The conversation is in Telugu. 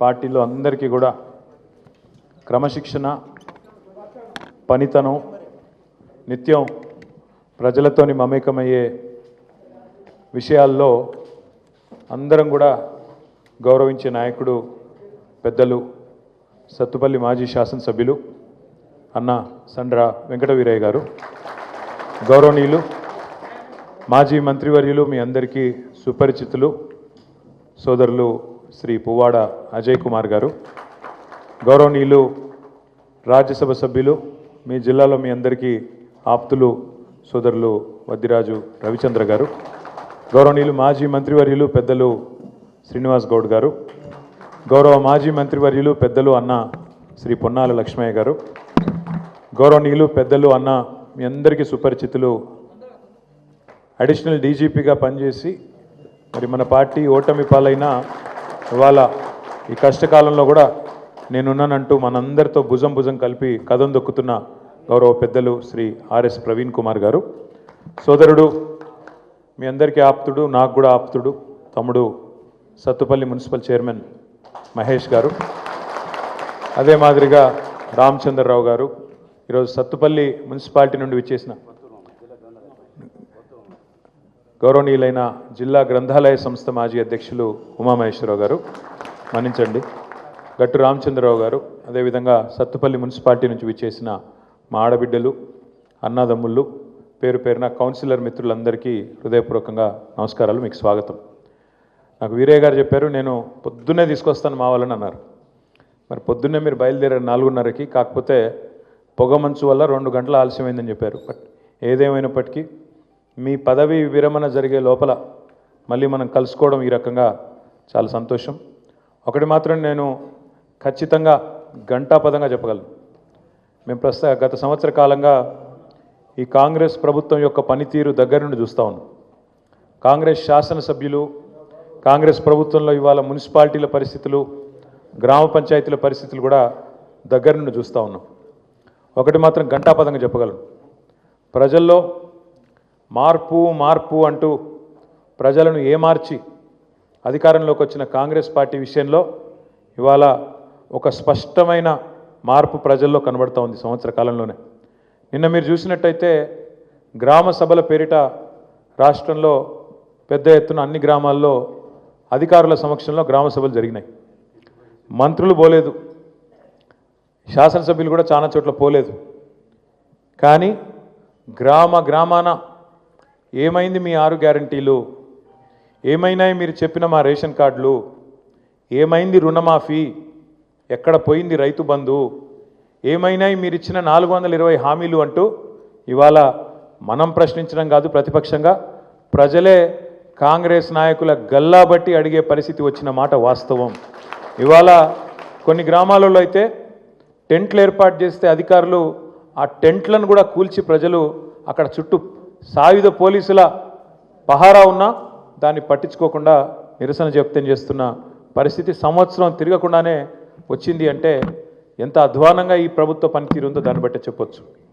పార్టీలో అందరికీ కూడా క్రమశిక్షణ, పనితనం, నిత్యం ప్రజలతోని మమేకమయ్యే విషయాల్లో అందరం కూడా గౌరవించే నాయకుడు పెద్దలు సత్తుపల్లి మాజీ శాసనసభ్యులు అన్న సండ్ర వెంకట వీరయ్య గారు, గౌరవనీయులు మాజీ మంత్రివర్యులు, మీ అందరికీ సుపరిచితులు సోదరులు శ్రీ పువ్వాడ అజయ్ కుమార్ గారు, గౌరవనీయులు రాజ్యసభ సభ్యులు, మీ జిల్లాలో మీ అందరికీ ఆప్తులు సోదరులు వద్దిరాజు రవిచంద్ర గారు, గౌరవనీయులు మాజీ మంత్రివర్యులు పెద్దలు శ్రీనివాస్ గౌడ్ గారు, గౌరవ మాజీ మంత్రివర్యులు పెద్దలు అన్న శ్రీ పొన్నాల లక్ష్మయ్య గారు, గౌరవనీయులు పెద్దలు అన్న మీ అందరికీ సుపరిచితులు అడిషనల్ డీజీపీగా పనిచేసి మరి మన పార్టీ ఓటమి పాలైన ఇవాళ ఈ కష్టకాలంలో కూడా నేనున్నానంటూ మనందరితో భుజం భుజం కలిపి కదం దొక్కుతున్న గౌరవ పెద్దలు శ్రీ ఆర్ఎస్ ప్రవీణ్ కుమార్ గారు, సోదరుడు మీ అందరికీ ఆప్తుడు, నాకు కూడా ఆప్తుడు తమ్ముడు సత్తుపల్లి మున్సిపల్ చైర్మన్ మహేష్ గారు, అదే మాదిరిగా రామచంద్రరావు గారు, ఈరోజు సత్తుపల్లి మున్సిపాలిటీ నుండి విచ్చేసిన గౌరవనీయులైన జిల్లా గ్రంథాలయ సంస్థ మాజీ అధ్యక్షులు ఉమామహేశ్వరరావు గారు, మన్నించండి, గట్టు రామచంద్రరావు గారు, అదేవిధంగా సత్తుపల్లి మున్సిపాలిటీ నుంచి విచ్చేసిన మా ఆడబిడ్డలు, అన్నదమ్ముళ్ళు, పేరు పేరున కౌన్సిలర్ మిత్రులందరికీ హృదయపూర్వకంగా నమస్కారాలు, మీకు స్వాగతం. నాకు వీరయ్య గారు చెప్పారు నేను పొద్దున్నే తీసుకొస్తాను మా వాళ్ళని అన్నారు. మరి పొద్దున్నే మీరు బయలుదేరారు 4:30కి, కాకపోతే పొగ మంచు వల్ల 2 గంటల ఆలస్యమైందని చెప్పారు. బట్ ఏదేమైనప్పటికీ మీ పదవి విరమణ జరిగే లోపల మళ్ళీ మనం కలుసుకోవడం ఈ రకంగా చాలా సంతోషం. ఒకటి మాత్రం నేను ఖచ్చితంగా ఘంటాపదంగా చెప్పగలను, మేము గత సంవత్సర కాలంగా ఈ కాంగ్రెస్ ప్రభుత్వం యొక్క పనితీరు దగ్గర నుండి చూస్తూ ఉన్నాం. కాంగ్రెస్ శాసనసభ్యులు, కాంగ్రెస్ ప్రభుత్వంలో ఇవాళ మున్సిపాలిటీల పరిస్థితులు, గ్రామ పంచాయతీల పరిస్థితులు కూడా దగ్గర నుండి చూస్తూ ఉన్నాం. ఒకటి మాత్రం ఘంటాపదంగా చెప్పగలను, ప్రజల్లో మార్పు మార్పు అంటూ ప్రజలను ఏమార్చి అధికారంలోకి వచ్చిన కాంగ్రెస్ పార్టీ విషయంలో ఇవాళ ఒక స్పష్టమైన మార్పు ప్రజల్లో కనబడుతూ ఉంది సంవత్సర కాలంలోనే. నిన్న మీరు చూసినట్టయితే గ్రామ సభల పేరిట రాష్ట్రంలో పెద్ద ఎత్తున అన్ని గ్రామాల్లో అధికారుల సమక్షంలో గ్రామ సభలు జరిగినాయి. మంత్రులు పోలేదు, శాసనసభ్యులు కూడా చాలా చోట్ల పోలేదు. కానీ గ్రామాన ఏమైంది మీ 6 గ్యారంటీలు, ఏమైనాయి మీరు చెప్పిన మా రేషన్ కార్డులు, ఏమైంది రుణమాఫీ, ఎక్కడ పోయింది రైతు బంధు, ఏమైనాయి మీరు ఇచ్చిన 420 హామీలు అంటూ ఇవాళ మనం ప్రశ్నించడం కాదు, ప్రతిపక్షంగా ప్రజలే కాంగ్రెస్ నాయకుల గల్లాబట్టి అడిగే పరిస్థితి వచ్చిన మాట వాస్తవం. ఇవాళ కొన్ని గ్రామాలలో అయితే టెంట్లు ఏర్పాటు చేస్తే అధికారులు ఆ టెంట్లను కూడా కూల్చి ప్రజలు అక్కడ చుట్టూ సాయుధ పోలీసుల పహారా ఉన్నా దాన్ని పట్టించుకోకుండా నిరసన వ్యక్తం చేస్తున్న పరిస్థితి సంవత్సరం తిరగకుండానే వచ్చింది అంటే ఎంత అధ్వానంగా ఈ ప్రభుత్వ పనితీరు ఉందో దాన్ని బట్టి చెప్పొచ్చు.